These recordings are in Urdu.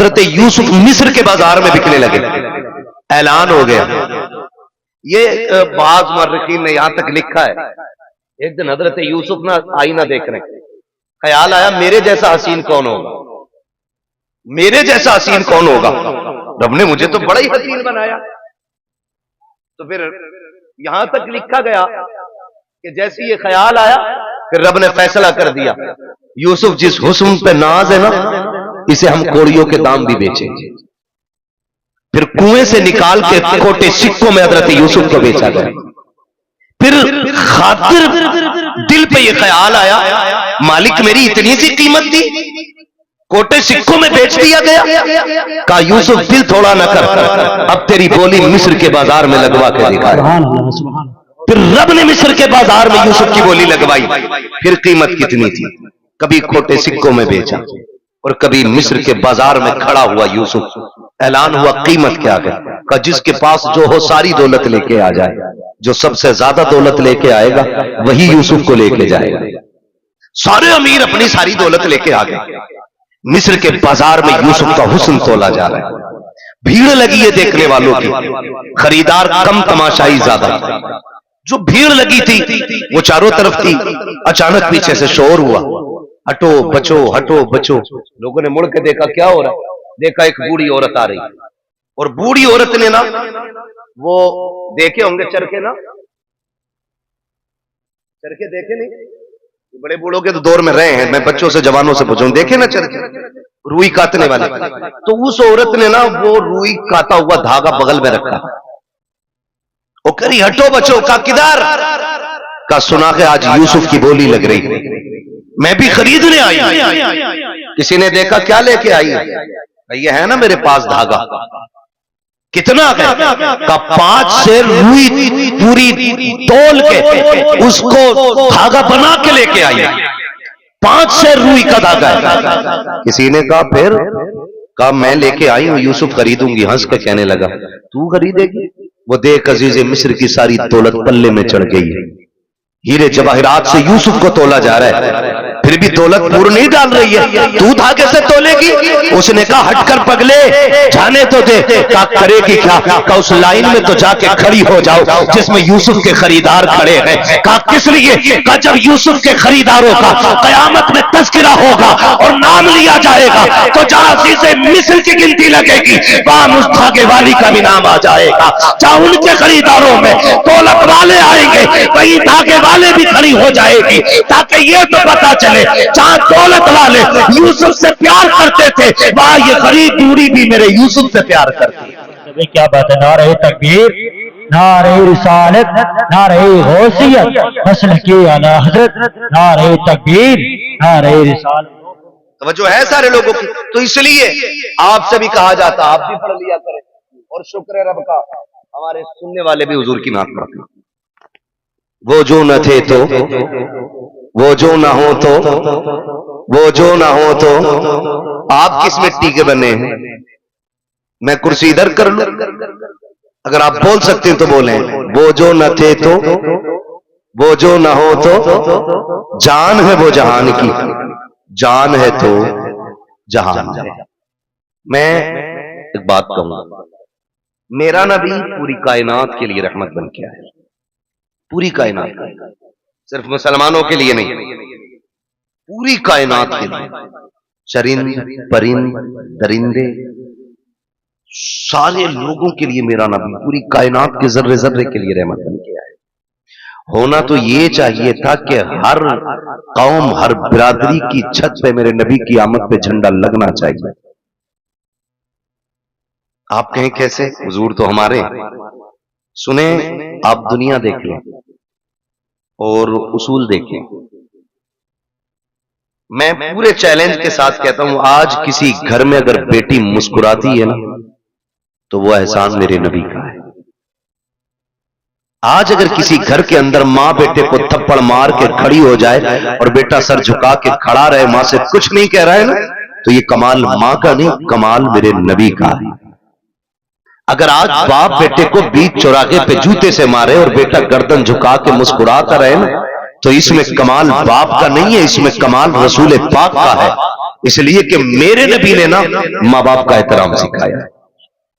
حضرت یوسف مصر کے بازار میں بکنے لگے، اعلان ہو گیا۔ یہ بعض مورخین نے یہاں تک لکھا ہے، ایک دن حضرت یوسف نہ آئینہ دیکھ رہے ہیں، خیال آیا میرے جیسا حسین کون ہوگا، میرے جیسا حسین کون ہوگا، رب نے مجھے تو بڑا ہی حسین بنایا۔ تو پھر یہاں تک لکھا گیا کہ جیسے یہ خیال آیا پھر رب نے فیصلہ کر دیا، یوسف جس حسن پہ ناز ہے نا اسے ہم کوڑیوں کے دام بھی بیچیں گے۔ پھر کنویں سے نکال کے کھوٹے سکوں میں حضرت یوسف کو بیچا گیا۔ پھر خاطر دل پہ یہ خیال آیا مالک میری اتنی سی قیمت دی، کوٹے سکوں میں بیچ دیا گیا۔ کہا یوسف دل تھوڑا نہ کر، اب تیری بولی مصر کے بازار میں لگوا کے دکھایا۔ پھر رب نے مصر کے بازار میں یوسف کی بولی لگوائی۔ پھر قیمت کتنی تھی، کبھی کھوٹے سکوں میں بیچا اور کبھی مصر کے بازار میں کھڑا ہوا یوسف، اعلان ہوا قیمت کیا ہے، کہ جس کے پاس جو ہو ساری دولت لے کے آ جائے، جو سب سے زیادہ دولت لے کے آئے گا وہی یوسف کو لے کے جائے گا۔ سارے امیر اپنی ساری دولت لے کے آ گئے۔ مصر کے بازار میں یوسف کا حسن تولا جا رہا ہے، بھیڑ لگی ہے دیکھنے والوں کی، خریدار کم تماشائی زیادہ۔ جو بھیڑ لگی تھی وہ چاروں طرف تھی، اچانک پیچھے سے شور ہوا، ہٹو بچو ہٹو بچو۔ لوگوں نے مڑ کے دیکھا کیا ہو رہا ہے، دیکھا ایک بوڑھی عورت آ رہی، اور بوڑھی عورت نے نا وہ دیکھے ہوں گے چرخے، نا چرخے دیکھے نہیں، بڑے بوڑھوں کے تو دور میں رہے ہیں، میں بچوں سے جوانوں سے پوچھوں دیکھے نا چرخے روئی کاٹنے والے، تو اس عورت نے نا وہ روئی کاٹا ہوا دھاگا بغل میں رکھا، وہ کری ہٹو بچو، کا کدھر، کا سنا کہ آج یوسف کی بولی لگ رہی، میں بھی خریدنے آئی۔ کسی نے دیکھا کیا لے کے آئی، یہ ہے نا میرے پاس دھاگا، کتنا کا 5 سیر روئی پوری تول کے اس کو دھاگا بنا کے لے کے آئی، 5 سیر روئی کا دھاگا ہے۔ کسی نے کہا پھر، کہا میں لے کے آئی ہوں یوسف خریدوں گی۔ ہنس کے کہنے لگا تو خریدے گی، وہ دیکھ عزیز مصر کی ساری دولت پلے میں چڑھ گئی ہے، ہیرے جواہرات سے یوسف کو تولا جا رہا ہے، پھر بھی دولت پور نہیں ڈال رہی ہے، تو دھاگے سے تولے گی؟ اس نے کہا ہٹ کر پگلے جانے تو دے، کہا کرے گی کیا، کہا اس لائن میں تو جا کے کھڑی ہو جاؤ جس میں یوسف کے خریدار کھڑے ہیں۔ کہا کس لیے، کہا جب یوسف کے خریداروں کا قیامت میں تذکرہ ہوگا اور نام لیا جائے گا تو جہاں عزیز مصر کی گنتی لگے گی وہاں اس دھاگے والی کا بھی نام آ جائے گا، جہاں ان کے خریداروں میں دولت والے آئیں گے وہی دھاگے والے بھی کھڑی ہو جائے گی، تاکہ یہ تو پتا چلے جہاں دولت والے یوسف سے پیار کرتے تھے وہاں یہ غریب بوڑھی بھی میرے یوسف سے پیار کرتی ہے۔ کیا بات ہے، نعرہ تکبیر، نعرہ رسالت، نعرہ غوثیت، مسلک اعلی حضرت، نعرہ تکبیر، نعرہ رسالت۔ توجہ ہے سارے لوگوں کی؟ تو اس لیے آپ سے بھی کہا جاتا آپ بھی پڑھ لیا کریں، اور شکر رب کا ہمارے سننے والے بھی حضور کی نعت پڑھتے ہیں۔ وہ جو نہ تھے تو، وہ جو نہ ہو تو، وہ جو نہ ہو تو، آپ کس مٹی کے بنے ہیں؟ میں کرسی ادھر کر لوں، اگر آپ بول سکتے ہیں تو بولیں، وہ جو نہ تھے تو، وہ جو نہ ہو تو، جان ہے وہ جہان کی، جان ہے تو جہان ہے۔ میں ایک بات کہوں، میرا نبی پوری کائنات کے لیے رحمت بن کے آیا، پوری کائنات، صرف مسلمانوں کے لیے نہیں، پوری کائنات کے لیے، چرند پرند درندے سارے لوگوں کے لیے میرا نبی پوری کائنات کے ذرے ذرے کے لیے رحمت بن کے آئے۔ ہونا تو یہ چاہیے تھا کہ ہر قوم ہر برادری کی چھت پہ میرے نبی کی آمد پہ جھنڈا لگنا چاہیے۔ آپ کہیں کیسے؟ حضور تو ہمارے، سنیں آپ دنیا دیکھ لیں اور اصول دیکھیں، میں پورے چیلنج کے ساتھ کہتا ہوں آج کسی گھر میں اگر بیٹی مسکراتی ہے نا تو وہ احسان میرے نبی کا ہے۔ آج اگر کسی گھر کے اندر ماں بیٹے کو تھپڑ مار کے کھڑی ہو جائے اور بیٹا سر جھکا کے کھڑا رہے، ماں سے کچھ نہیں کہہ رہا ہے نا، تو یہ کمال ماں کا نہیں، کمال میرے نبی کا ہے۔ اگر آج باپ بیٹے کو بیچ چوراہے پہ جوتے سے مارے اور بیٹا گردن جھکا کے مسکراتا رہے نا، تو اس میں کمال باپ کا نہیں ہے، اس میں کمال رسول پاک کا ہے، اس لیے کہ میرے نبی نے نا ماں باپ کا احترام سکھایا ہے۔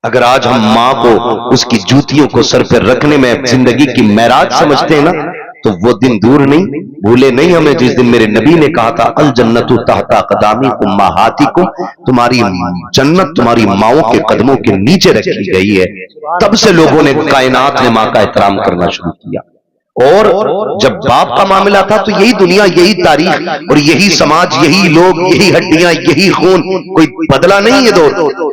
اگر آج ہم ماں کو اس کی جوتیوں کو سر پہ رکھنے میں زندگی کی معراج سمجھتے ہیں نا، تو وہ دن دور نہیں، بھولے نہیں ہمیں جس دن میرے نبی نے کہا تھا الجنت تحت اقدام امہاتکم، تمہاری جنت تمہاری ماؤں کے قدموں کے نیچے رکھی گئی ہے۔ تب سے لوگوں نے، کائنات نے ماں کا احترام کرنا شروع کیا۔ اور جب باپ کا معاملہ تھا تو یہی دنیا، یہی تاریخ اور یہی سماج، یہی لوگ، یہی ہڈیاں، یہی خون، کوئی بدلا نہیں یہ دور،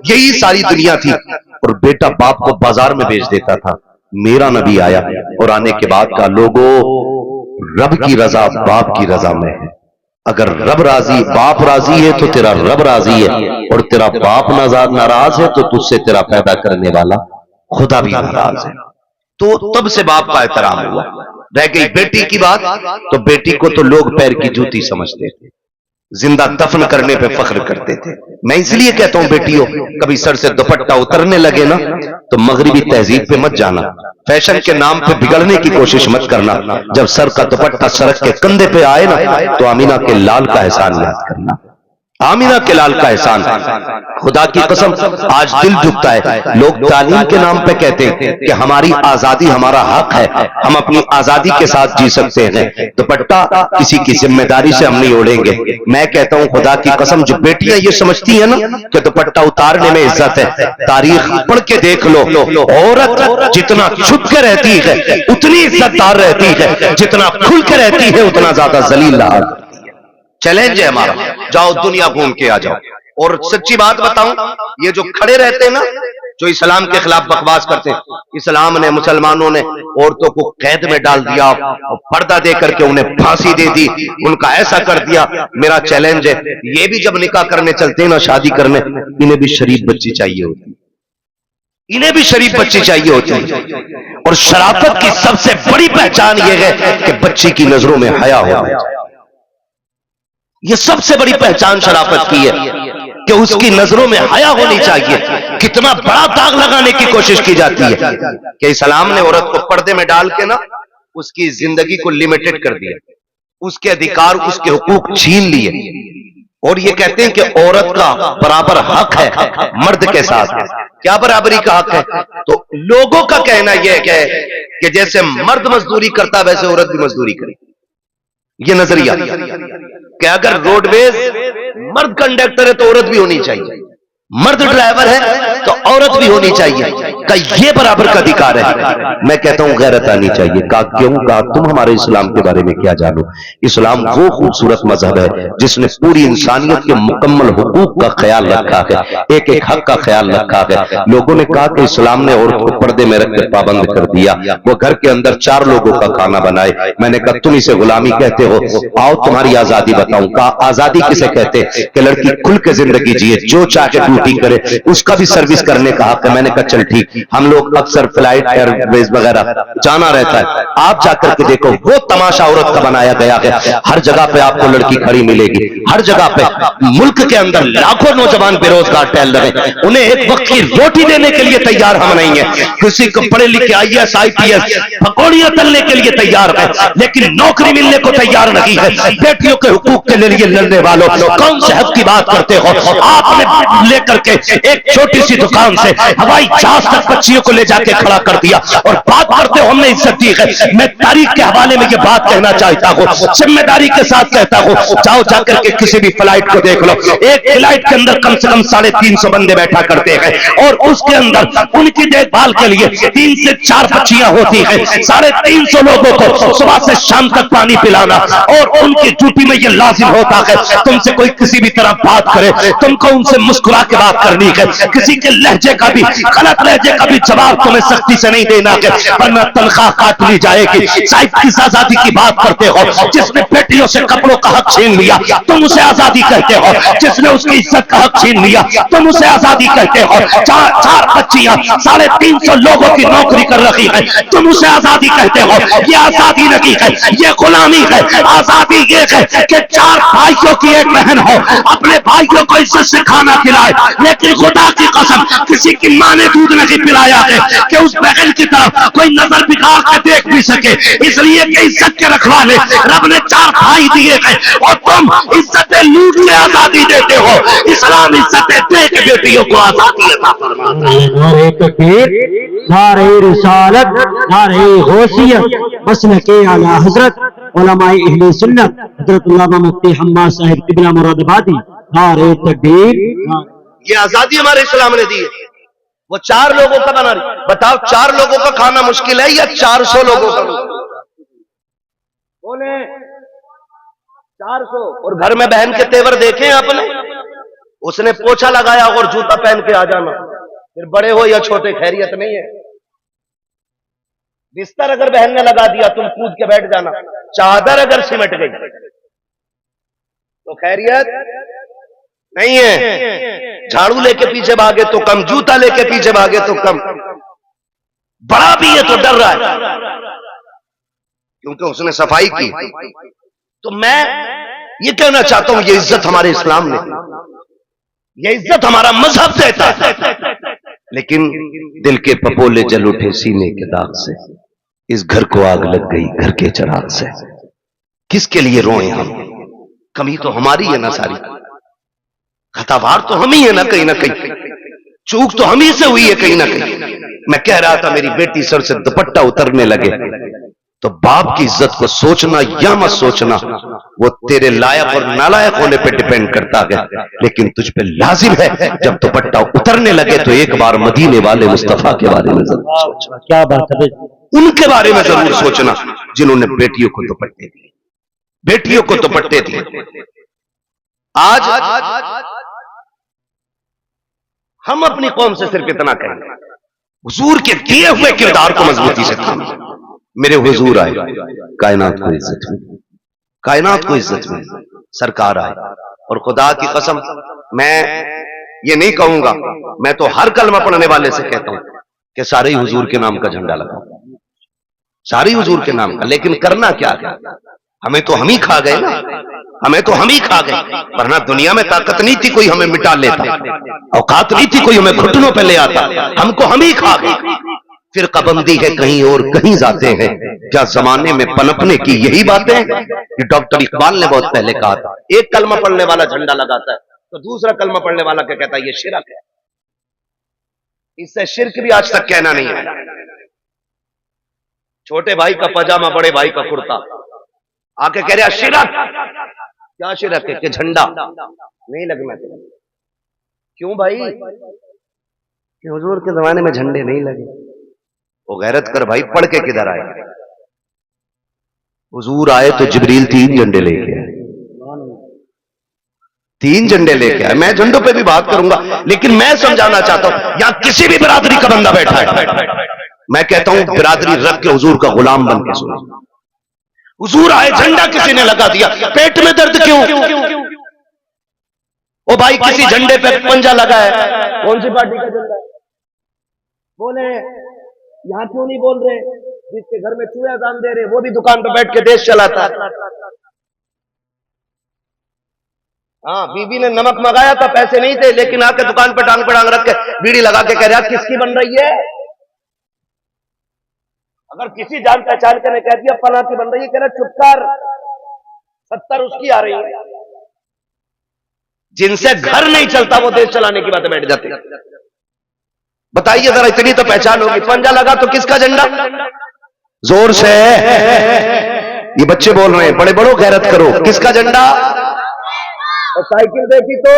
یہی ساری دنیا تھی۔ اور بیٹا باپ کو بازار میں بیچ دیتا تھا۔ میرا نبی آیا اور آنے کے بعد کا لوگوں، رب کی رضا باپ کی رضا میں ہے۔ اگر رب راضی، باپ راضی ہے تو تیرا رب راضی ہے، اور تیرا باپ ناراض ہے تو تجھ سے تیرا پیدا کرنے والا خدا بھی ناراض ہے۔ تو تب سے باپ کا احترام ہوا۔ رہ گئی بیٹی کی بات، تو بیٹی کو تو لوگ پیر کی جوتی سمجھتے تھے، زندہ دفن کرنے پہ فخر کرتے تھے۔ میں اس لیے کہتا ہوں بیٹیوں، کبھی سر سے دوپٹہ اترنے لگے نا تو مغربی تہذیب پہ مت جانا، فیشن کے نام پہ بگڑنے کی کوشش مت کرنا۔ جب سر کا دوپٹہ سرک کے کندھے پہ آئے نا تو آمینہ کے لال کا احسان یاد کرنا، آمینہ کے لال کا احسان۔ خدا کی قسم آج دل جھکتا ہے، لوگ تعلیم کے نام پہ کہتے ہیں کہ ہماری آزادی ہمارا حق ہے، ہم اپنی آزادی کے ساتھ جی سکتے ہیں، دوپٹہ کسی کی ذمہ داری سے ہم نہیں اوڑھیں گے۔ میں کہتا ہوں خدا کی قسم، جو بیٹیاں یہ سمجھتی ہیں نا کہ دوپٹہ اتارنے میں عزت ہے، تاریخ پڑھ کے دیکھ لو، عورت جتنا چھپ کے رہتی ہے اتنی عزت دار رہتی ہے، جتنا کھل کے رہتی ہے اتنا زیادہ ذلیل ہے۔ چیلنج ہے ہمارا، جاؤ دنیا گھوم کے آ جاؤ۔ اور سچی بات بتاؤں، یہ جو کھڑے رہتے ہیں نا، جو اسلام کے خلاف بکواس کرتے ہیں، اسلام نے، مسلمانوں نے عورتوں کو قید میں ڈال دیا، پردہ دے کر کے انہیں پھانسی دے دی، ان کا ایسا کر دیا۔ میرا چیلنج ہے، یہ بھی جب نکاح کرنے چلتے ہیں نا، شادی کرنے، انہیں بھی شریف بچی چاہیے ہوتی، انہیں بھی شریف بچی چاہیے ہوتی ہے۔ اور شرافت کی سب سے بڑی پہچان یہ ہے کہ بچی کی نظروں میں حیا ہونا چاہیے۔ یہ سب سے بڑی پہچان شرافت کی ہے کہ اس کی نظروں میں حیا ہونی چاہیے۔ کتنا بڑا داغ لگانے کی کوشش کی جاتی ہے کہ اسلام نے عورت کو پردے میں ڈال کے نا اس کی زندگی کو لمیٹڈ کر دیا، اس کے ادھیکار، اس کے حقوق چھین لیے، اور یہ کہتے ہیں کہ عورت کا برابر حق ہے مرد کے ساتھ۔ کیا برابری کا حق ہے؟ تو لوگوں کا کہنا یہ ہے کہ جیسے مرد مزدوری کرتا ویسے عورت بھی مزدوری کرے۔ یہ نظریہ کہ اگر روڈ ویز مرد کنڈکٹر ہے تو عورت بھی ہونی چاہیے، مرد ڈرائیور ہے تو عورت بھی ہونی چاہیے، کہ یہ برابر کا ادھیکار ہے۔ میں کہتا ہوں غیرت آنی چاہیے۔ کہا کیوں؟ کہا تم ہمارے اسلام کے بارے میں کیا جانو؟ اسلام وہ خوبصورت مذہب ہے جس نے پوری انسانیت کے مکمل حقوق کا خیال رکھا ہے، ایک ایک حق کا خیال رکھا ہے۔ لوگوں نے کہا کہ اسلام نے عورت کو پردے میں رکھ کر پابند کر دیا، وہ گھر کے اندر 4 لوگوں کا کھانا بنائے۔ میں نے کہا تم اسے غلامی کہتے ہو، آؤ تمہاری آزادی بتاؤں۔ کہا آزادی کسے کہتے؟ کہ لڑکی کھل کے زندگی جیے، جو چاہے ڈیوٹی کرے، اس کا بھی سروس کرنے کا حق ہے۔ میں نے کہا چل ٹھیک، ہم لوگ اکثر فلائٹ ایئر ویز وغیرہ جانا رہتا ہے، آپ جا کر کے دیکھو وہ تماشا عورت کا بنایا گیا ہے۔ ہر جگہ پہ آپ کو لڑکی کھڑی ملے گی، ہر جگہ پہ۔ ملک کے اندر لاکھوں نوجوان بے روزگار ٹہل رہے ہیں، انہیں ایک وقت کی روٹی دینے کے لیے تیار ہم نہیں ہیں۔ کسی کو پڑھے لکھے IAS IPS پکوڑیاں تلنے کے لیے تیار ہے، لیکن نوکری ملنے کو تیار نہیں ہے۔ بیٹیوں کے حقوق کے لیے لڑنے والوں، کون سے حق کی بات کرتے ہو؟ آپ نے لے کر کے ایک چھوٹی سی دکان سے ہوائی جہاز تک بچیوں کو لے جا کے کھڑا کر دیا، اور بات کرتے ہو ہم نے عزت دی ہے۔ میں تاریخ کے حوالے میں یہ بات کہنا چاہتا ہوں، ذمہ داری کے ساتھ کہتا ہوں، جاؤ جا کر کے کسی بھی فلائٹ کو دیکھ لو، ایک فلائٹ کے اندر کم سے کم 350 بندے بیٹھا کرتے ہیں، اور اس کے اندر ان کی دیکھ بھال کے لیے 3 سے 4 بچیاں ہوتی ہیں۔ 350 لوگوں کو صبح سے شام تک پانی پلانا، اور ان کی ڈیوٹی میں یہ لازم ہوتا ہے تم سے کوئی کسی بھی طرح بات کرے تم کو ان سے مسکرا کے بات کرنی ہے، کسی کے لہجے کا بھی، غلط لہجے کا بھی جواب تمہیں سختی سے نہیں دینا ہے، ورنہ تنخواہ کاٹ لی جائے گی۔ صاحب کس آزادی کی بات کرتے ہو؟ جس نے بیٹیوں سے کپڑوں کا حق چھین لیا تم اسے آزادی کہتے ہو، جس نے اس کی عزت کا حق چھین لیا تم اسے آزادی کہتے ہو۔ 4 بچیاں 350 لوگوں کی نوکری کر رہی ہے، تم اسے آزادی کہتے ہو۔ یہ آزادی نہیں ہے، یہ غلامی ہے۔ آزادی یہ ہے کہ 4 بھائیوں کی ایک بہن ہو، اپنے بھائیوں کو عزت سے کھانا کھلائے، لیکن خدا کی قسم کسی کی ماں نے دودھ نہیں نہیں پلایا ہے کہ اس بہن کی طرف کوئی نظر بگاڑ کے دیکھ بھی سکے، اس لیے کہ عزت کے رکھوالے رب نے 4 بھائی دیے ہیں اور تم عزتیں لوٹ کے آزادی دیتے ہو۔ اسلام عزتیں دے کے بیٹیوں کو آزادی عطا فرماتا ہے۔ نعرہ تکبیر، نعرہ رسالت، نعرہ غوثیت، مسلک اعلی حضرت علماء اہل سنت حضرت علامہ مفتی حماد صاحب قبلہ مراد آبادی، نعرہ تکبیر۔ یہ آزادی ہمارے اسلام نے دی ہے۔ وہ 4 لوگوں کا بنا رہی، بتاؤ 4 لوگوں کا کھانا مشکل ہے یا 400 لوگوں کا؟ بولے 400۔ اور گھر میں بہن کے تیور دیکھیں آپ نے؟ اس نے پوچھا لگایا اور جوتا پہن کے آ جانا، پھر بڑے ہو یا چھوٹے خیریت نہیں ہے۔ بستر اگر بہن نے لگا دیا تم کود کے بیٹھ جانا، چادر اگر سمٹ گئی تو خیریت نہیں ہے۔ جھاڑو لے کے پیچھے بھاگے تو کم، جوتا لے کے پیچھے بھاگے تو کم، بڑا بھی ہے تو ڈر رہا ہے کیونکہ اس نے صفائی کی۔ تو میں یہ کہنا چاہتا ہوں، یہ عزت ہمارے اسلام نے، یہ عزت ہمارا مذہب دیتا ہے، لیکن دل کے پپولے جل اٹھے سینے کے داغ سے، اس گھر کو آگ لگ گئی گھر کے چراغ سے۔ کس کے لیے روئیں ہم؟ کمی تو ہماری ہے نا ساری، خطاوار تو ہم ہی ہے نا کہیں نہ کہیں، چوک تو ہم ہی سے ہوئی ہے کہیں نہ کہیں۔ میں کہہ رہا تھا میری بیٹی سر سے دوپٹہ اترنے لگے تو باپ کی عزت کو سوچنا یا مت سوچنا وہ تیرے لائق اور نالائق ہونے پہ ڈیپینڈ کرتا ہے، لیکن تجھ پہ لازم ہے جب دوپٹہ اترنے لگے تو ایک بار مدینے والے مصطفیٰ کے بارے میں ضرور سوچنا۔ کیا بات ہے، ان کے بارے میں ضرور سوچنا جنہوں نے بیٹیوں کو دوپٹے دیے، بیٹیوں کو دوپٹے دیے۔ آج ہم اپنی قوم سے صرف اتنا کہیں، حضور کے دیے ہوئے کردار کو مضبوطی سے تھامیں۔ میرے حضور آئے، کائنات کو عزت میں، کائنات کو عزت میں سرکار آئے، اور خدا کی قسم میں یہ نہیں کہوں گا، میں تو ہر کلمہ پڑھنے والے سے کہتا ہوں کہ سارے حضور کے نام کا جھنڈا لگاؤ، ساری حضور کے نام کا۔ لیکن کرنا کیا ہے؟ ہمیں تو ہم ہی کھا گئے نا، ہمیں تو ہم ہی کھا گئے، ورنہ دنیا میں طاقت نہیں تھی کوئی ہمیں مٹا لیتا، اوقات نہیں تھی کوئی ہمیں گھٹنوں پہ لے آتا، ہم کو ہم ہی کھا گئے۔ فرقہ بندی ہے کہیں اور کہیں ذاتیں ہیں، کیا زمانے میں پنپنے کی یہی باتیں ہیں؟ کہ ڈاکٹر اقبال نے بہت پہلے کہا تھا، ایک کلمہ پڑھنے والا جھنڈا لگاتا ہے تو دوسرا کلمہ پڑھنے والا کیا کہتا ہے؟ یہ شرک ہے۔ اس سے شرک بھی آج تک کہنا نہیں ہے۔ چھوٹے بھائی کا پاجامہ بڑے بھائی کا کرتا، آ کے کہہ رہا شرک۔ کیا شرک ہے؟ کہ جھنڈا نہیں لگنا چاہیے۔ کیوں بھائی؟ کہ حضور کے زمانے میں جھنڈے نہیں لگے۔ وہ غیرت کر بھائی، پڑھ کے کدھر آئے؟ حضور آئے تو جبریل 3 جھنڈے لے کے آئے، 3 جھنڈے لے کے آئے۔ میں جھنڈوں پہ بھی بات کروں گا، لیکن میں سمجھانا چاہتا ہوں یہاں کسی بھی برادری کا بندہ بیٹھا ہے، میں کہتا ہوں برادری رکھ کے حضور کا غلام بن کے سنو۔ حضور آئے، جھنڈا کسی نے لگا دیا، پیٹ میں درد کیوں؟ او بھائی کسی جھنڈے پہ پنجا لگا ہے، کون سی پارٹی کا جھنڈا ہے؟ بولے یہاں کیوں نہیں بول رہے؟ جس کے گھر میں چوہے اذان دے رہے وہ بھی دکان پہ بیٹھ کے دیش چلاتا ہے۔ ہاں، بیوی نے نمک منگایا تھا، پیسے نہیں تھے، لیکن آ کے دکان پہ ٹانگ رکھ کے بیڑی لگا کے کہہ رہا کس کی بن رہی ہے؟ اگر کسی جان پہچان کے نے کہہ دیا فلاں کی بن رہی ہے، کہہ رہا چپ کر، 70 اس کی آ رہی ہے۔ جن سے گھر نہیں چلتا وہ دیش چلانے کی باتیں بیٹھ جاتے ہیں۔ بتائیے ذرا، اتنی تو پہچان ہوگی، پنجا لگا تو کس کا جھنڈا؟ زور سے یہ بچے بول رہے ہیں، بڑے بڑوں غیرت کرو، کس کا جھنڈا؟ اور سائیکل دیکھی تو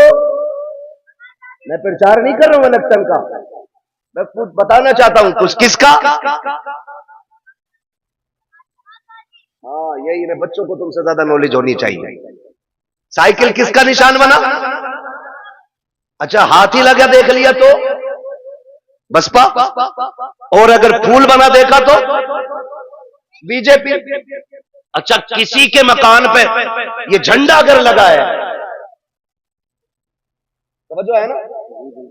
میں پرچار نہیں کر رہا ہوں الیکشن کا، میں خود بتانا چاہتا ہوں کچھ کس کا۔ ہاں یہی ہے، بچوں کو تم سے زیادہ نالج ہونی چاہیے۔ سائیکل کس کا نشان بنا؟ اچھا ہاتھی لگا دیکھ لیا تو بسپا، اور اگر پھول بنا دیکھا تو بی جے پی۔ اچھا کسی کے مکان پہ یہ جھنڈا اگر لگا ہے، توجہ ہے نا،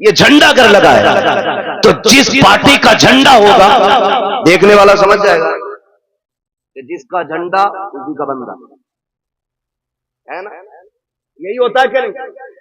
یہ جھنڈا اگر لگا ہے تو جس پارٹی کا جھنڈا ہوگا دیکھنے والا سمجھ جائے گا کہ جس کا جھنڈا اسی کا بندہ ہے نا۔ یہی ہوتا ہے کہ نہیں؟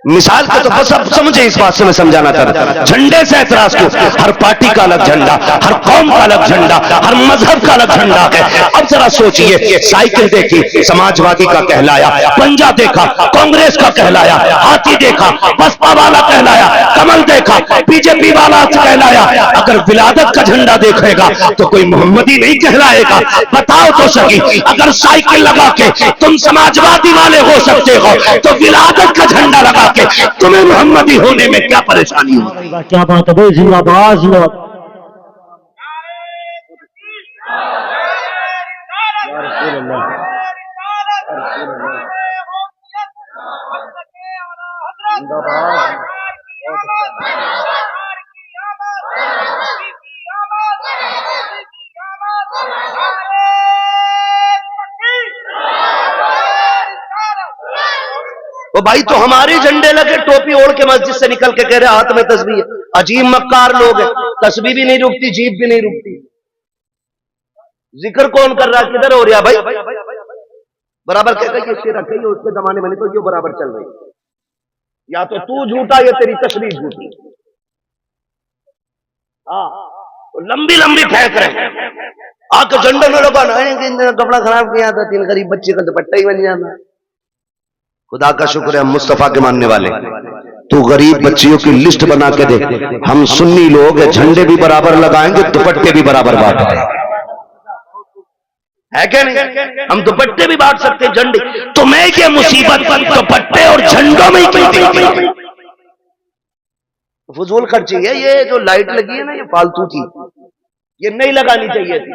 مثال کے تو بس اب سمجھے اس بات سے میں سمجھانا چاہ رہا ہوں. جھنڈے سے اعتراض کیوں؟ ہر پارٹی کا الگ جھنڈا، ہر قوم کا الگ جھنڈا، ہر مذہب کا الگ جھنڈا ہے. اب ذرا سوچئے، سائیکل دیکھی سماجوادی کا کہلایا، پنجا دیکھا کانگریس کا کہلایا، ہاتھی دیکھا بسپا والا کہلایا، کمل دیکھا بی جے پی والا کہلایا. اگر ولادت کا جھنڈا دیکھے گا تو کوئی محمدی نہیں کہلائے گا. بتاؤ تو صحیح، اگر سائیکل لگا کے تم سماجوادی والے ہو سکتے ہو تو ولادت کا جھنڈا لگا کے تمہیں محمدی ہونے میں کیا پریشانی ہوگی؟ کیا بات ہے بھائی، زندہ باد زندہ باد. وہ بھائی تو ہمارے جھنڈے لگے، ٹوپی اوڑھ کے مسجد سے نکل کے کہہ رہے ہاتھ میں تسبیح ہے. عجیب مکار لوگ ہیں، تسبیح بھی نہیں رکتی، جیب بھی نہیں رکتی. ذکر کون کر رہا ہے؟ کدھر ہو رہا بھائی؟ برابر کہتا ہے کہ رکھے اس کے زمانے میں نہیں تو یہ برابر چل رہی ہے. یا تو جھوٹا یا تیری تشریح جھوٹی. ہاں لمبی لمبی پھینک رہے ہیں. آ کے جھنڈے میں لوگ کپڑا خراب کیا تھا، تین غریب بچے کا دوپٹہ ہی بن جانا. خدا کا شکر ہے ہم مصطفیٰ کے ماننے والے. تو غریب بچیوں کی لسٹ بنا کے دے. ہم سنی لوگ جھنڈے بھی برابر لگائیں گے، دوپٹے بھی برابر بانٹ رہے ہیں، ہے کہ نہیں؟ ہم دوپٹے بھی بانٹ سکتے ہیں، جھنڈے. تو میں یہ مصیبت دوپٹے اور جھنڈوں میں ہی فضول خرچی ہے. یہ جو لائٹ لگی ہے نا یہ فالتو تھی، یہ نہیں لگانی چاہیے تھی،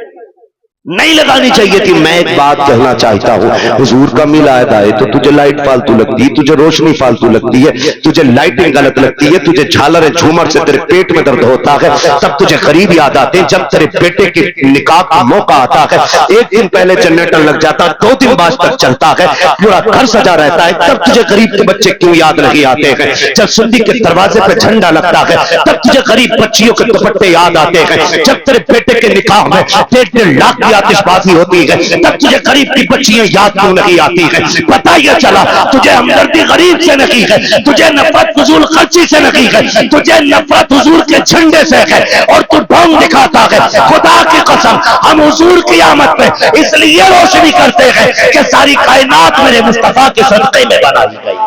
نہیں لگانی چاہیے تھی. میں ایک بات کہنا چاہتا ہوں، حضور کا میلاد آئے تو تجھے لائٹ فالتو لگتی ہے، تجھے روشنی فالتو لگتی ہے، تجھے لائٹنگ غلط لگتی ہے، تجھے جھالر جھومر سے تیرے پیٹ میں درد ہوتا ہے، تب تجھے قریب یاد آتے ہیں جب تیرے بیٹے کے نکاح کا موقع آتا ہے. ایک دن پہلے جنریٹر لگ جاتا، 2 دن بعد تک چلتا ہے، پورا گھر سجا رہتا ہے، تب تجھے قریب کے بچے کیوں یاد نہیں آتے ہیں؟ جب سندھی کے دروازے پہ جھنڈا لگتا ہے تب تجھے قریب بچیوں کے دوپٹے یاد آتے ہیں. جب تیرے بیٹے کے نکاح میں 1.5 لاکھ کی آتش بازی ہوتی ہے تب تجھے غریب کی بچیاں یاد کیوں نہیں آتی ہے؟ پتہ یہ چلا تجھے ہمدردی غریب سے نہیں ہے، تجھے نفرت فضول خرچی سے نہیں ہے، تجھے نفرت حضور کے جھنڈے سے ہے اور تو ڈھونگ دکھاتا ہے. خدا کی قسم ہم حضور کی آمد پہ اس لیے روشنی کرتے ہیں کہ ساری کائنات میرے مصطفیٰ کے صدقے میں بنائی گئی.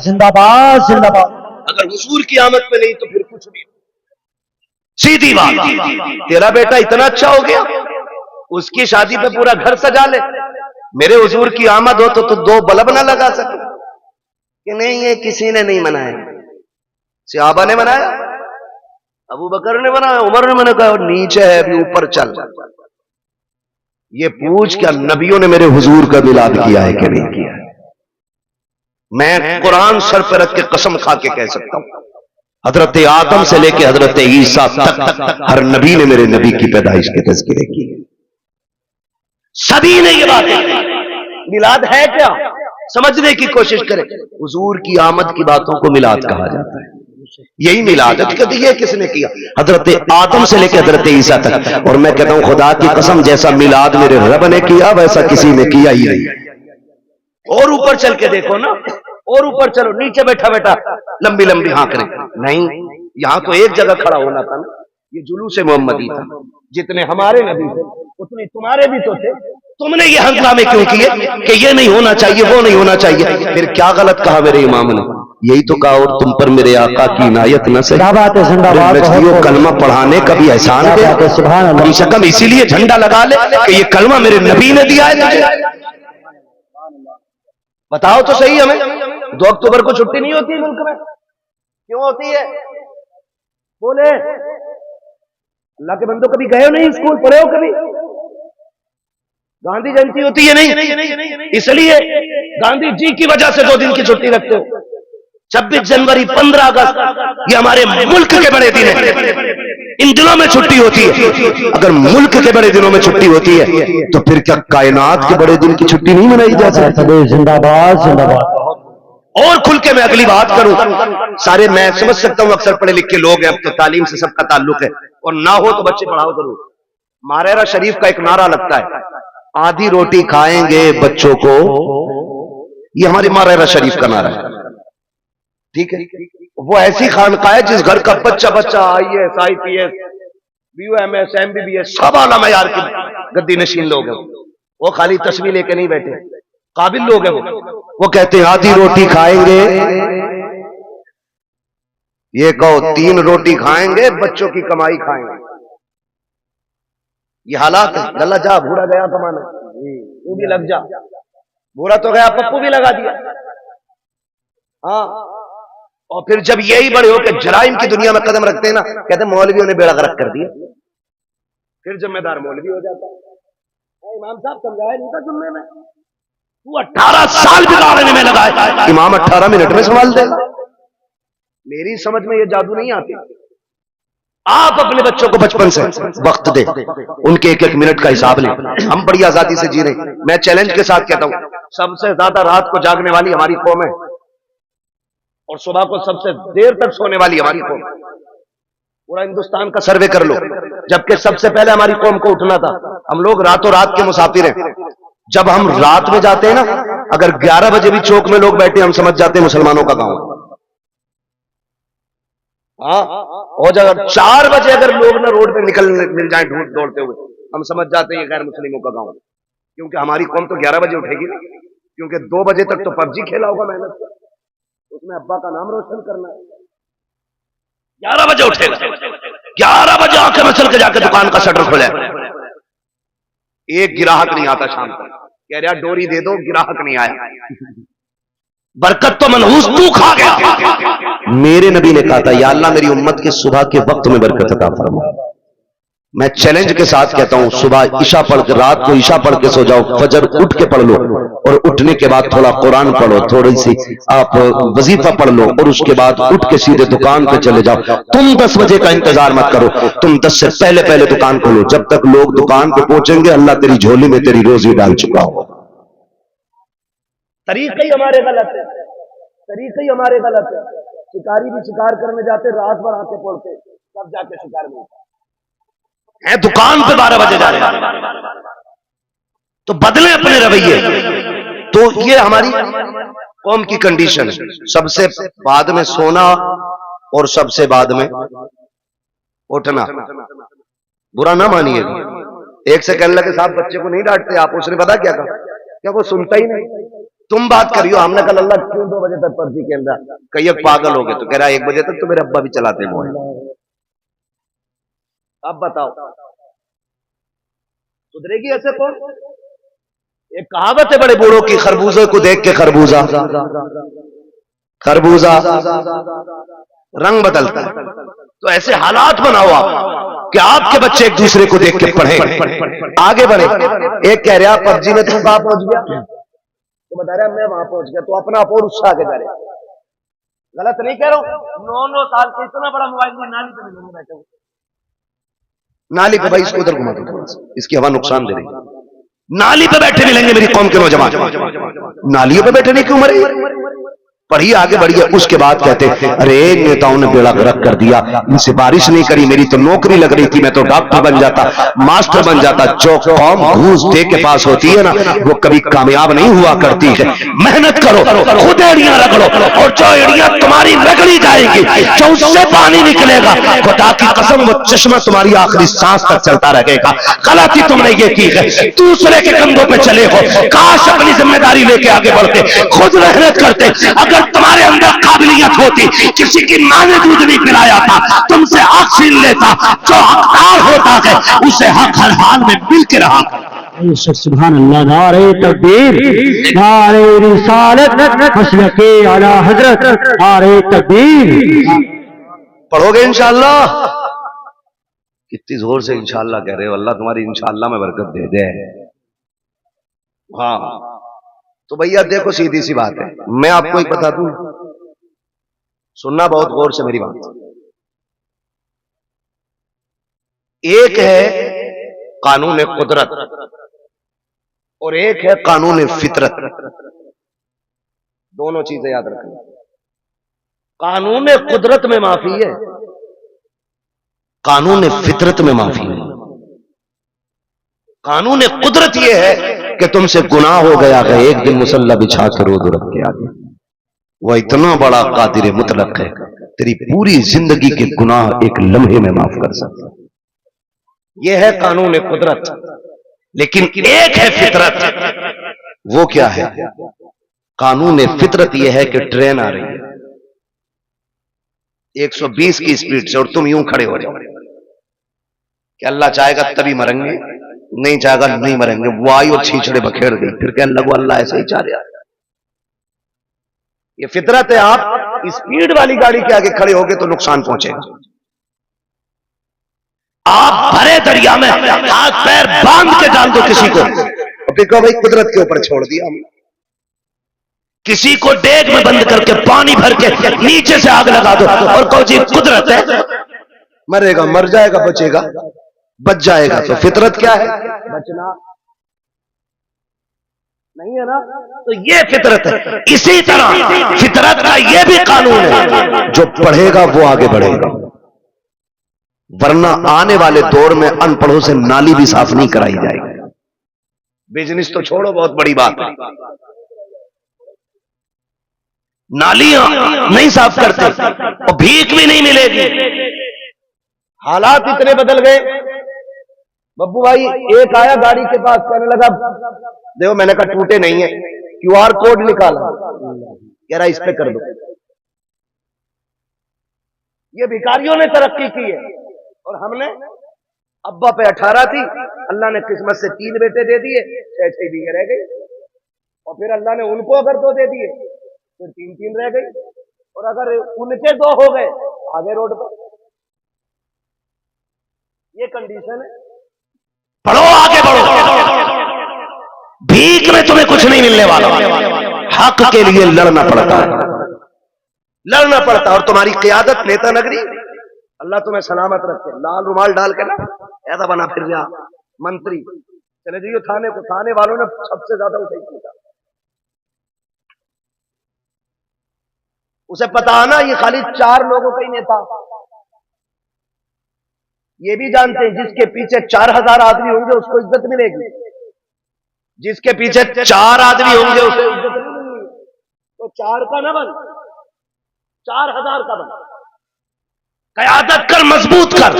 زندہ باد زندہ باد. اگر حضور کی آمد پہ نہیں تو پھر کچھ بھی. سیدھی بات، تیرا بیٹا اتنا اچھا ہو گیا اس کی شادی پہ پورا گھر سجا لے، میرے حضور کی آمد ہو تو 2 بلب نہ لگا سکے کہ نہیں یہ کسی نے نہیں منایا. صحابہ نے منایا، ابو بکر نے منایا، عمر نے منایا. نیچے ہے ابھی اوپر چل. یہ پوچھ کیا نبیوں نے میرے حضور کا میلاد کیا ہے کہ نہیں کیا ہے؟ میں قرآن سر پہ رکھ کے قسم کھا کے کہہ سکتا ہوں حضرت آدم سے لے کے حضرت عیسیٰ تک ہر نبی نے میرے نبی کی پیدائش کے تذکرے کی. سبھی نے یہ باتیں. میلاد ہے کیا سمجھنے کی کوشش کریں. حضور کی آمد کی باتوں کو میلاد کہا جاتا ہے. یہی میلاد ہے. کہتے یہ کس نے کیا؟ حضرت آدم سے لے کے حضرت عیسیٰ تک. اور میں کہتا ہوں خدا کی قسم جیسا میلاد میرے رب نے کیا ویسا کسی نے کیا ہی نہیں. اور اوپر چل کے دیکھو نا، اور اوپر چلو، نیچے بیٹھا بیٹھا لمبی لمبی ہاں کریں. نہیں، یہاں تو ایک جگہ کھڑا ہونا تھا نا. یہ جلوس محمدی تھا. جتنے ہمارے نبی تھے اتنے تمہارے بھی تو تھے. تم نے یہ ہنگامے کیوں کیے کہ یہ نہیں ہونا چاہیے وہ نہیں ہونا چاہیے؟ پھر کیا غلط کہا میرے امام نے؟ یہی تو کہا اور تم پر میرے آقا کی عنایت نہ سے کلمہ پڑھانے کا بھی احسان دے. کم سے کم اسی لیے جھنڈا لگا لے کہ یہ کلمہ میرے نبی نے دیا ہے. بتاؤ تو صحیح ہمیں 2 اکتوبر کو چھٹی نہیں ہوتی ملک میں؟ کیوں ہوتی ہے بولے؟ اللہ کے بندوں کبھی گئے ہو نہیں اسکول پڑھے ہو کبھی؟ گاندھی جینتی ہوتی ہے نہیں، اس لیے گاندھی جی کی وجہ سے 2 دن کی چھٹی رکھتے ہو. 26 جنوری 15 اگست یہ ہمارے ملک کے بڑے دن ہیں، ان دنوں میں چھٹی ہوتی ہے. اگر ملک کے بڑے دنوں میں چھٹی ہوتی ہے تو پھر کیا کائنات کے بڑے دن کی چھٹی نہیں منائی جا سکتی؟ زندہ باد زندہ باد. اور کھل کے میں اگلی بات کروں. سارے میں سمجھ سکتا ہوں اکثر پڑھے لکھے لوگ ہیں، اب تو تعلیم سے سب کا تعلق ہے، اور نہ ہو تو بچے پڑھاؤ ضرور. ماریرا شریف کا ایک نعرہ لگتا ہے، آدھی روٹی کھائیں گے بچوں کو. یہ ہماری ماریرا شریف کا نعرہ ہے. ٹھیک ہے، وہ ایسی خانقاہ ہے جس گھر کا بچہ IAS IPS BUMS MBBS سب اعلی معیار کے گدی نشین لوگ ہیں، وہ خالی تصویر لے کے نہیں بیٹھے، قابل لوگ ہیں وہ کہتے ہیں آدھی روٹی کھائیں گے، یہ کہو 3 روٹی کھائیں گے، بچوں کی کمائی کھائیں گے، یہ حالات ہے۔ گلا جا بھورا گیا کمانا، تو بھی لگ جا، بھورا تو گیا پپو بھی لگا دیا، ہاں۔ اور پھر جب یہی بڑے ہو کہ جرائم کی دنیا میں قدم رکھتے ہیں نا، کہتے ہیں مولویوں نے بیڑا غرق کر دیا، پھر ذمہ دار مولوی ہو جاتا ہے۔ امام صاحب سمجھایا نہیں تھا جمعے میں، تو 18 سال بگاڑنے میں لگا ہے، امام 18 منٹ میں سنبھال دے۔ میری سمجھ میں یہ جادو نہیں آتی۔ آپ اپنے بچوں کو بچپن سے وقت دیں، ان کے 1-1 منٹ کا حساب لیں۔ ہم بڑی آزادی سے جی رہے ہیں۔ میں چیلنج کے ساتھ کہتا ہوں، سب سے زیادہ رات کو جاگنے والی ہماری قوم ہے، اور صبح کو سب سے دیر تک سونے والی ہماری قوم ہے۔ پورا ہندوستان کا سروے کر لو، جبکہ سب سے پہلے ہماری قوم کو اٹھنا تھا۔ ہم لوگ راتوں رات کے مسافر ہیں۔ جب ہم رات میں جاتے ہیں نا، اگر 11 بجے بھی چوک میں لوگ بیٹھے، ہم سمجھ جاتے ہیں مسلمانوں کا گاؤں ہے۔ ہاں، اور اگر 4 بجے اگر لوگ نہ روڈ پہ نکل مل جائیں دوڑتے ہوئے، ہم سمجھ جاتے ہیں یہ غیر مسلموں کا گاؤں ہے، کیونکہ ہماری قوم تو 11 بجے اٹھے گی نا، کیونکہ 2 بجے تک تو PUBG کھیلا ہوگا محنت سے، اس میں ابا کا نام روشن کرنا ہے۔ 11 بجے اٹھے گا، 11 بجے آنکھیں مسل کے جا کے دکان کا شٹر کھولے، ایک گراہک نہیں آتا شام کو، کہہ رہا ڈوری دے دو، گراہک نہیں آیا، برکت تو منحوس تو کھا گیا۔ میرے نبی نے کہا تھا یا اللہ میری امت کے صبح کے وقت میں برکت عطا فرما۔ میں چیلنج کے ساتھ کہتا ہوں، صبح عشاء پڑھ کے، رات کو عشاء پڑھ کے سو جاؤ، فجر اٹھ کے پڑھ لو، اور اٹھنے کے بعد تھوڑا قرآن پڑھو، تھوڑی سی آپ وظیفہ پڑھ لو، اور اس کے بعد اٹھ کے سیدھے دکان پہ چلے جاؤ۔ تم 10 بجے کا انتظار مت کرو، تم 10 سے پہلے دکان کھولو، جب تک لوگ دکان پہ پہنچیں گے اللہ تیری جھولی میں تیری روزی ڈال چکا ہو۔ طریقے ہی ہمارے غلط ہے، طریقے ہی ہمارے غلط ہے۔ شکاری بھی شکار کرنے جاتے، رات بھر آتے پڑتے، تب جا کے شکار ملتا ہے، دکان پہ 12 بجے جا رہے ہیں، تو بدلیں اپنے رویے۔ تو یہ ہماری قوم کی کنڈیشن ہے، سب سے بعد میں سونا اور سب سے بعد میں اٹھنا۔ برا نہ مانیے، ایک سے کہنے لگے صاحب بچے کو نہیں ڈانٹتے آپ، اس نے پتا کیا کہا، کیا وہ سنتا ہی نہیں، تم بات کریو، ہم نے کہا اللہ کیوں 2 بجے تک PUBG کھیل رہا، کئی ایک پاگل ہو گئے، تو کہہ رہا 1 بجے تک تو میرے ابا بھی چلاتے ہیں۔ اب بتاؤ سدھرے گی ایسے کون؟ ایک کہاوت ہے بڑے بوڑھوں کی، خربوزے کو دیکھ کے خربوزہ رنگ بدلتا ہے۔ تو ایسے حالات بناؤ آپ کہ آپ کے بچے ایک دوسرے کو دیکھ کے پڑھیں، آگے بڑھیں۔ ایک کہہ رہا PUBG میں تم کہاں پہنچ گیا، تو بتا رہا میں وہاں پہنچ گیا، تو اپنا آپ اور اس سے آگے جا رہے۔ غلط نہیں کہہ رہا ہوں، 9 سال سے اتنا بڑا موبائل میں نالی پہ نہیں بیٹھے ہوئے، نالی پہ، بھائی اس کو ادھر گھما دو تھوڑا سا، اس کی ہوا نقصان دے رہی ہے۔ نالی پہ بیٹھے ملیں گے میری قوم کے نوجوان، نالیوں پہ بیٹھے نہیں کیوں مرے؟ پڑھیے، آگے بڑھیے۔ اس کے بعد کہتے ارے نیتاؤں نے بیڑا غرق کر دیا، ان سے بارش نہیں کری، میری تو نوکری لگ رہی تھی، میں تو ڈاکٹر بن جاتا، ماسٹر بن جاتا۔ جو قوم گھوس دے کے پاس ہوتی ہے نا، وہ کبھی کامیاب نہیں ہوا کرتی ہے۔ محنت کرو، خود ایڑیاں رگڑو، اور جو ایڑیاں تمہاری رگڑی جائیں گی، جو اس سے پانی نکلے گا، خدا کی قسم وہ چشمہ تمہاری آخری سانس تک چلتا رہے گا۔ غلطی تم نے یہ کی ہے، دوسرے کے کندھوں پہ چلے ہو، کاش اپنی ذمہ داری لے کے آگے بڑھتے، خود محنت کرتے۔ اگر تمہارے اندر قابلیت ہوتی، کسی کی ماں نے دودھ نہیں پلایا تھا، تم سے حق چھین لیتا، جو حقدار ہوتا ہے اسے حق ہر حال میں مل کے رہا۔ سبحان اللہ، نعرہ تکبیر، نعرہ رسالت، مسلک اعلی حضرت، نعرہ تکبیر۔ پڑھو گے انشاءاللہ؟ کتنی زور سے انشاءاللہ کہہ رہے ہو، اللہ تمہاری انشاءاللہ میں برکت دے دے۔ ہاں تو بھیا دیکھو سیدھی سی بات ہے، میں آپ کو ایک بتا دوں، سننا بہت غور سے میری بات۔ ایک ہے قانون قدرت اور ایک ہے قانون فطرت، دونوں چیزیں یاد رکھنا۔ قانون قدرت میں معافی ہے، قانون فطرت میں معافی ہے۔ قانون قدرت یہ ہے کہ تم سے گناہ ہو گیا ہے، ایک دن مصلی بچھا کے رو دو رب کے آگے، وہ اتنا بڑا قادر مطلق ہے، تیری پوری زندگی کے گناہ ایک لمحے میں معاف کر سکتا ہے۔ یہ ہے قانون قدرت، لیکن ایک ہے فطرت۔ وہ کیا ہے؟ قانون فطرت یہ ہے کہ ٹرین آ رہی ہے 120 کی سپیڈ سے اور تم یوں کھڑے ہو جاؤ کہ اللہ چاہے گا تبھی مریں گے، نہیں چاہے گا نہیں مریں گے۔ وہ آئی اور چھیچڑے بکھیڑ گئی، پھر کہنے لگو اللہ ایسے ہی چاہ رہا ہے۔ یہ فطرت ہے۔ آپ اسپیڈ والی گاڑی کے آگے کھڑے ہوگے تو نقصان پہنچے گا۔ آپ بھرے دریا میں ہاتھ پیر باندھ کے ڈال دو کسی کو، اور پھر کہو بھائی قدرت کے اوپر چھوڑ دیا ہم نے۔ کسی کو ڈیگ میں بند کر کے پانی بھر کے نیچے سے آگ لگا دو اور کہو جی قدرت ہے، مرے گا مر جائے گا، بچے گا بچ جائے گا۔ تو فطرت کیا ہے؟ بچنا نہیں ہے نا، تو یہ فطرت ہے۔ اسی طرح فطرت کا یہ بھی قانون ہے، جو پڑھے گا وہ آگے بڑھے گا، ورنہ آنے والے دور میں ان پڑھوں سے نالی بھی صاف نہیں کرائی جائے گی۔ بزنس تو چھوڑو، بہت بڑی بات ہے، نالیاں نہیں صاف کرتے اور بھیک بھی نہیں ملے گی۔ حالات اتنے بدل گئے۔ ببو بھائی ایک آیا گاڑی کے پاس، کہنے لگا دیکھو، میں نے کہا ٹوٹے نہیں ہیں، کیو آر کوڈ نکالا، کہہ رہا اس پہ کر دو۔ یہ بھکاریوں نے ترقی کی ہے، اور ہم نے ابا پہ 18 تھی، اللہ نے قسمت سے 3 بیٹے دے دیے، 6 بیوی رہ گئی، اور پھر اللہ نے ان کو اگر 2 دے دیے پھر 3 رہ گئی، اور اگر ان کے 2 ہو گئے آگے روڈ پر۔ یہ کنڈیشن ہے۔ پڑھو آگے بڑھو، بھیک میں تمہیں کچھ نہیں ملنے والا، حق کے لیے لڑنا پڑتا ہے، لڑنا پڑتا ہے۔ اور تمہاری قیادت نیتا نگری، اللہ تمہیں سلامت رکھے، لال رومال ڈال کے نا ایسا بنا پھر جا منتری چلے جائیے تھانے کو، تھانے والوں نے سب سے زیادہ اٹھائی کیا، اسے پتا نا یہ خالی 4 لوگوں کا ہی نیتا۔ یہ بھی جانتے ہیں جس کے پیچھے 4000 آدمی ہوں گے اس کو عزت ملے گی، جس کے پیچھے 4 آدمی ہوں گے اسے عزت نہیں ملے گی۔ تو 4 کا نہ بن، 4000 کا بن، قیادت کر، مضبوط کر،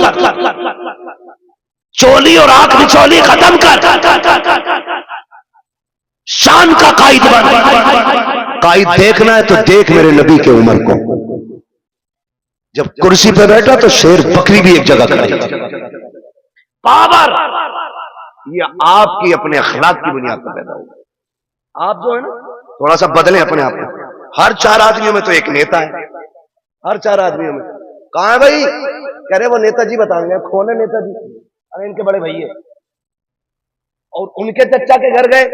چولی اور آنکھ بچولی ختم کر، شان کا قائد بن۔ قائد دیکھنا ہے تو دیکھ میرے نبی کے عمر کو، جب کرسی پہ بیٹھا تو شیر بکری بھی ایک جگہ کھڑی تھی۔ پاور یہ آپ کی اپنے اخلاق کی بنیاد پر پیدا ہوگا۔ آپ جو ہے نا تھوڑا سا بدلیں اپنے آپ کو۔ ہر 4 آدمیوں میں تو ایک نیتا ہے، ہر 4 آدمیوں میں کہاں ہے بھائی؟ کہہ رہے وہ نیتا جی بتائیں گے، کون ہے نیتا جی؟ ارے ان کے بڑے بھائی ہیں، اور ان کے چچا کے گھر گئے،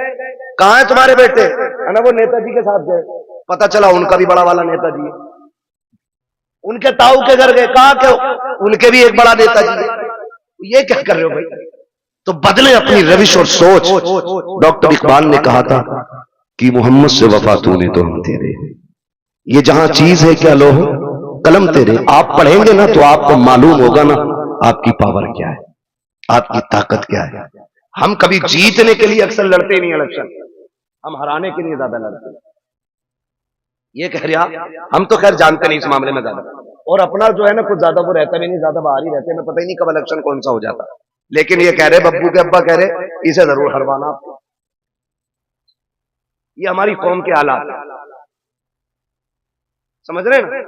کہاں ہے تمہارے بیٹے؟ ہے نا وہ نیتا جی کے ساتھ گئے، پتا چلا ان کا بھی بڑا والا نیتا جی ہے۔ ان کے تاؤ کے گھر گئے، کہا کہ ان کے بھی ایک بڑا نیتا جی ہے۔ یہ کیا کر رہے ہو بھائی؟ تو بدلے اپنی روش اور سوچ۔ ڈاکٹر اقبال نے کہا تھا کہ محمد سے وفا تو نے تو ہم تیرے، یہ جہاں چیز ہے کیا لوح قلم تیرے۔ آپ پڑھیں گے نا تو آپ کو معلوم ہوگا نا آپ کی پاور کیا ہے، آپ کی طاقت کیا ہے۔ ہم کبھی جیتنے کے لیے اکثر لڑتے ہی نہیں الیکشن، ہم ہرانے کے لیے زیادہ لڑتے ہیں۔ یہ کہہ رہا ہم تو خیر جانتے نہیں اس معاملے میں زیادہ، اور اپنا جو ہے نا کچھ زیادہ وہ رہتا بھی نہیں، زیادہ باہر ہی رہتے ہیں، میں پتہ ہی نہیں کب الیکشن کون سا ہو جاتا۔ لیکن یہ کہہ رہے ببو کے ابا کہہ رہے اسے ضرور ہروانا آپ کو۔ یہ ہماری قوم کے حالات سمجھ رہے ہیں،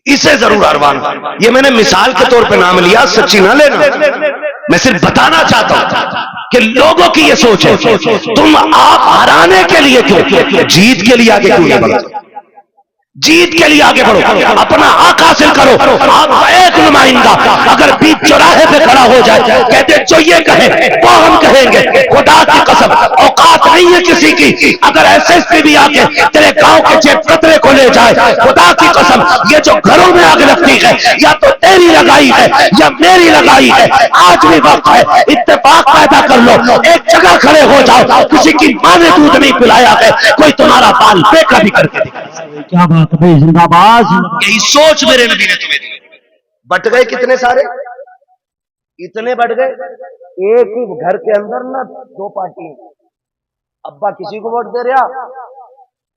اسے ضرور ہروانا۔ یہ میں نے مثال کے طور پہ نام لیا، سچی نہ لینا، میں صرف بتانا چاہتا ہوں کہ لوگوں کی یہ سوچ ہے تم آپ ہرانے کے لیے کیوں، جیت کے لیے آگے کیوں نہیں بڑھتے؟ جیت کے لیے آگے بڑھو، اپنا حق حاصل کرو۔ آپ کا ایک نمائندہ اگر بیچ چوراہے پہ کھڑا ہو جائے کہتے جو یہ کہے وہ ہم کہیں گے، خدا کی قسم اوقات نہیں ہے کسی کی، اگر ایس ایس پی بھی آگے تیرے گاؤں کے جیب کترے کو لے جائے، خدا کی قسم یہ جو گھروں میں آگ لگتی ہے یا تو تیری لگائی ہے یا میری لگائی ہے، آج بھی وقت ہے، اتفاق پیدا کر لو، ایک جگہ کھڑے ہو جاؤ۔ کسی کی ماں نے دودھ نہیں پلایا ہے، کوئی تمہارا بال بیٹا بھی کر کے دکھائے۔ کیا بات ہے، زندہ باد۔ یہی سوچ میرے نبی نے تمہیں دی۔ بٹ گئے کتنے سارے، اتنے بٹ گئے، ایک ہی گھر کے اندر نا 2 پارٹی ہیں، ابا کسی کو ووٹ دے رہا